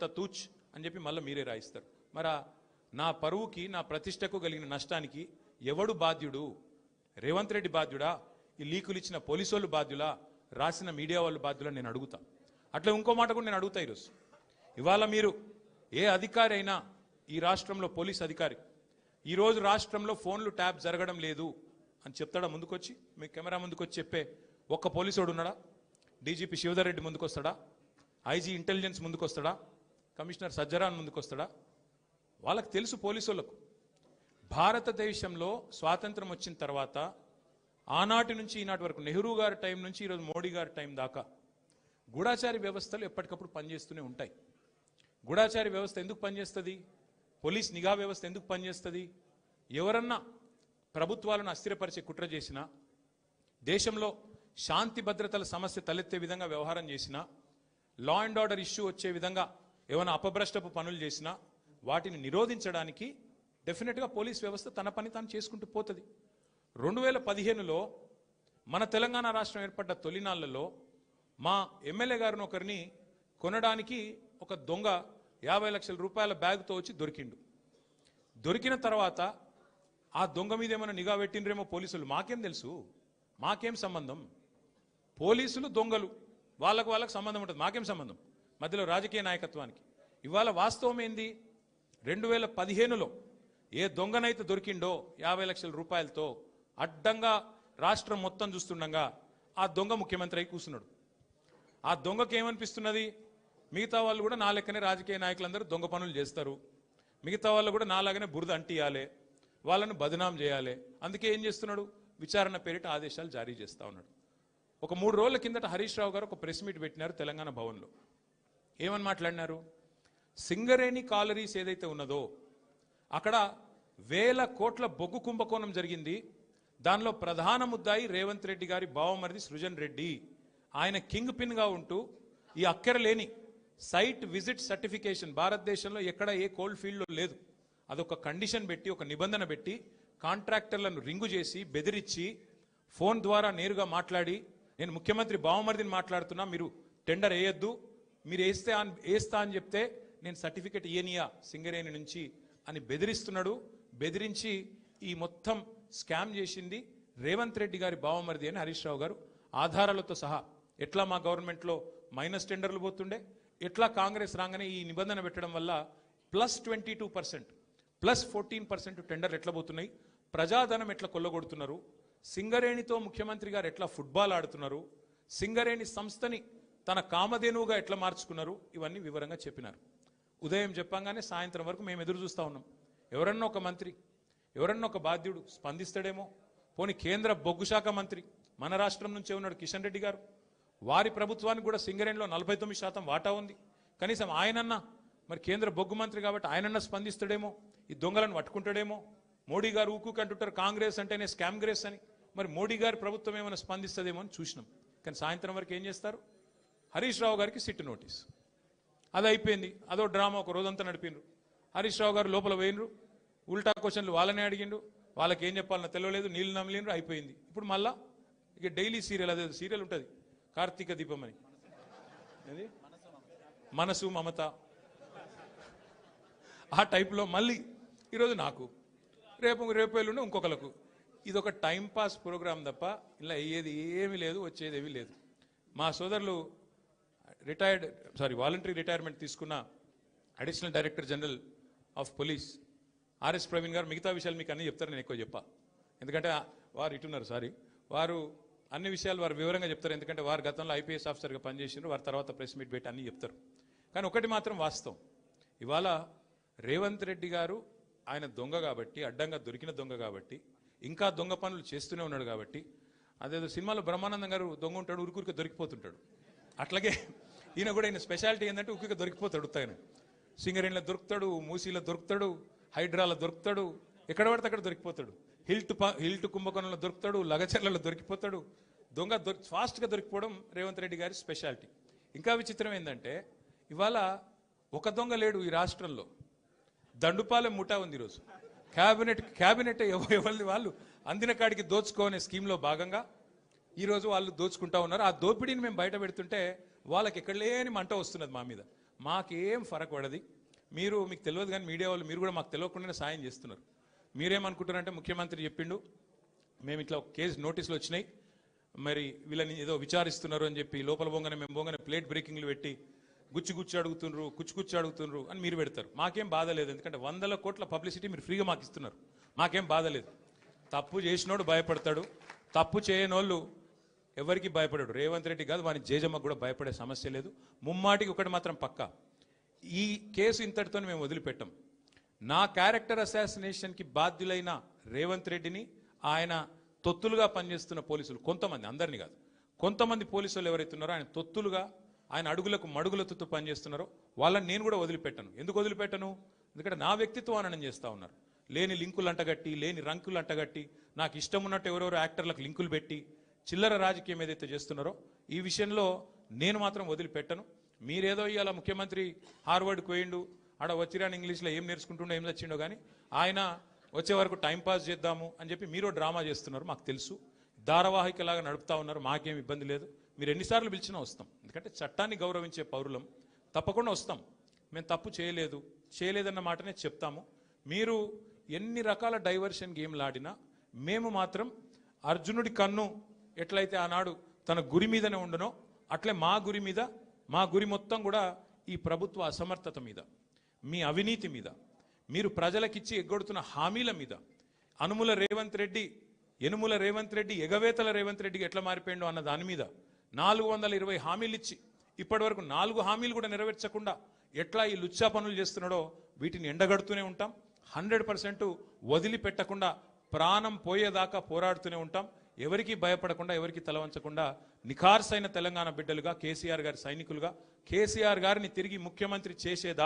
అంత తూచ్ అని చెప్పి మళ్ళీ మీరే రాయిస్తారు. మరి నా పరువుకి నా ప్రతిష్టకు కలిగిన నష్టానికి ఎవడు బాధ్యుడు? రేవంత్ రెడ్డి బాధ్యుడా? ఈ లీకులు ఇచ్చిన పోలీసు వాళ్ళు బాధ్యులా? రాసిన మీడియా వాళ్ళు బాధ్యులా? నేను అడుగుతా. అట్లా ఇంకో మాట కూడా నేను అడుగుతా. ఈరోజు ఇవాళ మీరు ఏ అధికారి అయినా ఈ రాష్ట్రంలో పోలీస్ అధికారి ఈరోజు రాష్ట్రంలో ఫోన్లు ట్యాప్ జరగడం లేదు అని చెప్తాడా? ముందుకొచ్చి మీ కెమెరా ముందుకొచ్చి చెప్పే ఒక్క పోలీసుడు ఉన్నాడా? డీజీపీ శివధర్ రెడ్డి ముందుకు వస్తాడా? ఐజీ ఇంటెలిజెన్స్ ముందుకు వస్తాడా? కమిషనర్ సజ్జరాన్ ముందుకు వస్తాడా? వాళ్ళకి తెలుసు పోలీసు వాళ్ళకు. భారతదేశంలో స్వాతంత్రం వచ్చిన తర్వాత ఆనాటి నుంచి ఈనాటి వరకు నెహ్రూ గారి టైం నుంచి ఈరోజు మోడీ గారి టైం దాకా గూఢాచారి వ్యవస్థలు ఎప్పటికప్పుడు పనిచేస్తూనే ఉంటాయి. గూఢాచారి వ్యవస్థ ఎందుకు పనిచేస్తుంది? పోలీస్ నిఘా వ్యవస్థ ఎందుకు పనిచేస్తుంది? ఎవరన్నా ప్రభుత్వాలను అస్థిరపరిచే కుట్ర చేసినా, దేశంలో శాంతి భద్రతల సమస్య తలెత్తే విధంగా వ్యవహారం చేసినా, లా అండ్ ఆర్డర్ ఇష్యూ వచ్చే విధంగా ఏమైనా అపభ్రష్టపు పనులు చేసినా వాటిని నిరోధించడానికి డెఫినెట్గా పోలీస్ వ్యవస్థ తన పని తాను చేసుకుంటూ పోతుంది. 2015లో మన తెలంగాణ రాష్ట్రం ఏర్పడ్డ తొలినాళ్లలో మా ఎమ్మెల్యే గారిని ఒకరిని కొనడానికి ఒక దొంగ 50 లక్షల రూపాయల బ్యాగ్తో వచ్చి దొరికిండు. దొరికిన తర్వాత ఆ దొంగ మీద ఏమైనా నిఘా పెట్టిండ్రేమో పోలీసులు. మాకేం తెలుసు? మాకేం సంబంధం? పోలీసులు దొంగలు, వాళ్ళకు సంబంధం ఉంటుంది. మాకేం సంబంధం మధ్యలో రాజకీయ నాయకత్వానికి? ఇవాళ వాస్తవం ఏంది? 2015లో ఏ దొంగనైతే దొరికిండో 50 లక్షల రూపాయలతో అడ్డంగా రాష్ట్రం మొత్తం చూస్తుండగా ఆ దొంగ ముఖ్యమంత్రి అయి కూర్చున్నాడు. ఆ దొంగకి ఏమనిపిస్తున్నది? మిగతా వాళ్ళు కూడా నా లెక్కనే రాజకీయ నాయకులందరూ దొంగ పనులు చేస్తారు, మిగతా వాళ్ళు కూడా నాలాగానే బురద అంటియాలి, వాళ్ళను బదనాం చేయాలి. అందుకే ఏం చేస్తున్నాడు? విచారణ పేరిట ఆదేశాలు జారీ చేస్తూ ఉన్నాడు. ఒక 3 రోజుల కిందట హరీష్ రావు గారు ఒక ప్రెస్ మీట్ పెట్టినారు తెలంగాణ భవన్లో. ఏమని మాట్లాడినారు? సింగరేణి కాలరీస్ ఏదైతే ఉన్నదో అక్కడ 1000 కోట్ల బొగ్గు కుంభకోణం జరిగింది. దానిలో ప్రధాన ముద్దాయి రేవంత్ రెడ్డి గారి బావమరిది సృజన్ రెడ్డి. ఆయన కింగ్ పిన్గా ఉంటూ ఈ అక్కరలేని సైట్ విజిట్ సర్టిఫికేషన్ భారతదేశంలో ఎక్కడ ఏ కోల్డ్ ఫీల్డ్లో లేదు. అదొక కండిషన్ పెట్టి, ఒక నిబంధన పెట్టి కాంట్రాక్టర్లను రింగు చేసి బెదిరించి ఫోన్ ద్వారా నేరుగా మాట్లాడి, నేను ముఖ్యమంత్రి బావమరిదిని మాట్లాడుతున్నా, మీరు టెండర్ వేయొద్దు, మీరు వేస్తా అని చెప్తే నేను సర్టిఫికెట్ ఇయనియా సింగరేణి నుంచి అని బెదిరిస్తున్నాడు. బెదిరించి ఈ మొత్తం స్కామ్ చేసింది రేవంత్ రెడ్డి గారి బావమరిది అని హరీష్ రావు గారు ఆధారాలతో సహా, ఎట్లా మా గవర్నమెంట్లో మైనస్ టెండర్లు పోతుండే, ఎట్లా కాంగ్రెస్ రాగానే ఈ నిబంధన పెట్టడం వల్ల +22% +14% టెండర్లు ఎట్లా పోతున్నాయి, ప్రజాధనం ఎట్లా కొల్లగొడుతున్నారు, సింగరేణితో ముఖ్యమంత్రి గారు ఎట్లా ఫుట్బాల్ ఆడుతున్నారు, సింగరేణి సంస్థని తన కామధేనువుగా ఎట్లా మార్చుకున్నారు, ఇవన్నీ వివరంగా చెప్పినారు. ఉదయం చెప్పంగానే సాయంత్రం వరకు మేము ఎదురు చూస్తూ ఉన్నాం. ఎవరన్నా ఒక మంత్రి, ఎవరన్నా ఒక బాధ్యుడు స్పందిస్తాడేమో. పోనీ కేంద్ర బొగ్గు శాఖ మంత్రి మన రాష్ట్రం నుంచే ఉన్నాడు కిషన్ రెడ్డి గారు. వారి ప్రభుత్వానికి కూడా సింగరేణిలో 49% వాటా ఉంది. కనీసం ఆయనన్నా, మరి కేంద్ర బొగ్గు మంత్రి కాబట్టి ఆయనన్నా స్పందిస్తాడేమో, ఈ దొంగలను పట్టుకుంటాడేమో. మోడీ గారు ఊకుంటుంటారు కాంగ్రెస్ అంటేనే స్కామ్ గ్రేస్ అని. మరి మోడీ గారి ప్రభుత్వం ఏమైనా స్పందిస్తుందేమో అని చూసినాం. కానీ సాయంత్రం వరకు ఏం చేస్తారు? హరీష్ రావు గారికి సిట్ నోటీస్. అది అయిపోయింది. అదో డ్రామా ఒక రోజంతా నడిపిండ్రు. హరీష్ రావు గారు లోపల పోయినరు, ఉల్టా క్వశ్చన్లు వాళ్ళనే అడిగిండ్రు, వాళ్ళకి ఏం చెప్పాలన్నా తెలియలేదు, నీళ్ళు నమ్మలేండ్రు, అయిపోయింది. ఇప్పుడు మళ్ళా ఇక డైలీ సీరియల్, అదే సీరియల్ ఉంటుంది కార్తీక దీపం అని, అది మనసు మమత, ఆ టైప్లో మళ్ళీ ఈరోజు నాకు, రేపు ఎల్లుండి ఇంకొకరికి. ఇది ఒక టైంపాస్ ప్రోగ్రామ్ తప్ప ఇలా అయ్యేది ఏమీ లేదు, వచ్చేది ఏమీ లేదు. మా సోదరులు వాలంటరీ రిటైర్మెంట్ తీసుకున్న additional director general of police RS Praveen గారు మిగతా విషయాలు మీకు అన్నీ చెప్తారు, నేను ఎక్కువ చెప్పా. ఎందుకంటే వారు ఇటున్నారు, వారు అన్ని విషయాలు వారు వివరంగా చెప్తారు. ఎందుకంటే వారు గతంలో ఐపీఎస్ ఆఫీసర్గా పనిచేసినారు, వారి తర్వాత ప్రెస్ మీట్ పెట్టి అన్నీ చెప్తారు. కానీ ఒకటి మాత్రం వాస్తవం, ఇవాళ రేవంత్ రెడ్డి గారు ఆయన దొంగ కాబట్టి, అడ్డంగా దొరికిన దొంగ కాబట్టి, ఇంకా దొంగ పనులు చేస్తూనే ఉన్నాడు కాబట్టి, అదేదో సినిమాలో బ్రహ్మానందం గారు దొంగ ఉంటాడు, ఉరుకురికి దొరికిపోతుంటాడు. అట్లాగే ఈయన కూడా, ఈయన స్పెషాలిటీ ఏంటంటే ఉరికి దొరికిపోతాడు. ఉత్తగానే సింగరేణిలో దొరుకుతాడు, మూసీలో దొరుకుతాడు, హైడ్రాలో దొరుకుతాడు, ఎక్కడ పడితే అక్కడ దొరికిపోతాడు. హిల్ట్ కుంభకోణంలో దొరుకుతాడు, లగచర్లలో దొరికిపోతాడు. దొంగ ఫాస్ట్గా దొరికిపోవడం రేవంత్ రెడ్డి గారి స్పెషాలిటీ. ఇంకా విచిత్రం ఏంటంటే ఇవాళ ఒక దొంగ లేడు ఈ రాష్ట్రంలో, దండుపాలెం ముఠా ఉంది ఈరోజు. క్యాబినెట్ ఎవరిది వాళ్ళు అందిన కాడికి దోచుకోనే స్కీమ్లో భాగంగా ఈరోజు వాళ్ళు దోచుకుంటా ఉన్నారు. ఆ దోపిడీని మేము బయట పెడుతుంటే వాళ్ళకి ఎక్కడ లేని మంట వస్తున్నది మా మీద. మాకేం ఫరక్ పడది. మీకు తెలియదు కానీ మీడియా వాళ్ళు మీరు కూడా మాకు తెలియకుండానే సాయం చేస్తున్నారు. మీరేమనుకుంటారంటే ముఖ్యమంత్రి చెప్పిండు, మేము ఇట్లా ఒక కేసు నోటీసులు వచ్చినాయి, మరి వీళ్ళని ఏదో విచారిస్తున్నారు అని చెప్పి లోపల పోగానే మేము పోగానే ప్లేట్ బ్రేకింగ్లు పెట్టి గుచ్చి అడుగుతుండ్రు అని మీరు పెడతారు. మాకేం బాధ లేదు, ఎందుకంటే 100 కోట్ల పబ్లిసిటీ మీరు ఫ్రీగా మాకు ఇస్తున్నారు. మాకేం బాధ లేదు. తప్పు చేసినోడు భయపడతాడు, తప్పు చేయనోళ్ళు ఎవరికి భయపడాడు. రేవంత్ రెడ్డి కాదు, వాని జేజమ్మకు కూడా భయపడే సమస్య లేదు. ముమ్మాటికి ఒకటి మాత్రం పక్కా, ఈ కేసు ఇంతటితో మేము వదిలిపెట్టాం. నా క్యారెక్టర్ అసాసినేషన్కి బాధ్యులైన రేవంత్ రెడ్డిని ఆయన తొత్తులుగా పనిచేస్తున్న పోలీసులు కొంతమంది, అందరినీ కాదు, కొంతమంది పోలీసులు ఎవరైతున్నారో ఆయన తొత్తులుగా, ఆయన అడుగులకు మడుగులతో పనిచేస్తున్నారో వాళ్ళని నేను కూడా వదిలిపెట్టను. ఎందుకు వదిలిపెట్టను? ఎందుకంటే నా వ్యక్తిత్వం హననం చేస్తూ ఉన్నారు. లేని లింకులు అంటగట్టి, లేని రంకులు అంటగట్టి, నాకు ఇష్టం ఉన్నట్టు ఎవరెవరో యాక్టర్లకు లింకులు పెట్టి చిల్లర రాజకీయం ఏదైతే చేస్తున్నారో ఈ విషయంలో నేను మాత్రం వదిలిపెట్టను. మీరేదో ఇవాళ ముఖ్యమంత్రి హార్వర్డ్కి పోయిండు, ఆడ వచ్చిరాని ఇంగ్లీష్లో ఏం నేర్చుకుంటుండో ఏం తెచ్చిండో కానీ ఆయన వచ్చే వరకు టైంపాస్ చేద్దాము అని చెప్పి మీరు డ్రామా చేస్తున్నారు. మాకు తెలుసు, ధారావాహికలాగా నడుపుతా ఉన్నారు. మాకేం ఇబ్బంది లేదు. మీరు ఎన్నిసార్లు పిలిచినా వస్తాం, ఎందుకంటే చట్టాన్ని గౌరవించే పౌరులం. తప్పకుండా వస్తాం. మేము తప్పు చేయలేదన్న మాటనే చెప్తాము. మీరు ఎన్ని రకాల డైవర్షన్ గేమ్లు ఆడినా మేము మాత్రం అర్జునుడి కన్ను ఎట్లయితే ఆనాడు తన గురి మీదనే ఉండనో అట్లే మా గురి మొత్తం కూడా ఈ ప్రభుత్వ అసమర్థత మీద, మీ అవినీతి మీద, మీరు ప్రజలకిచ్చి ఎగ్గొడుతున్న హామీల మీద, యనుమల రేవంత్ రెడ్డి ఎగవేతల రేవంత్ రెడ్డికి ఎట్లా మారిపోయిండో అన్న దాని మీద 420 హామీలు ఇచ్చి ఇప్పటి వరకు 4 హామీలు కూడా నెరవేర్చకుండా ఎట్లా ఈ లుచ్చా పనులు చేస్తున్నాడో వీటిని ఎండగడుతూనే ఉంటాం. 100% వదిలిపెట్టకుండా ప్రాణం పోయేదాకా పోరాడుతూనే ఉంటాం. ఎవరికి భయపడకుండా, ఎవరికి తలవంచకుండా నిఖార్సైన తెలంగాణ బిడ్డలుగా, కేసీఆర్ గారి సైనికులుగా, కేసీఆర్ గారిని తిరిగి ముఖ్యమంత్రి చేసేదాకా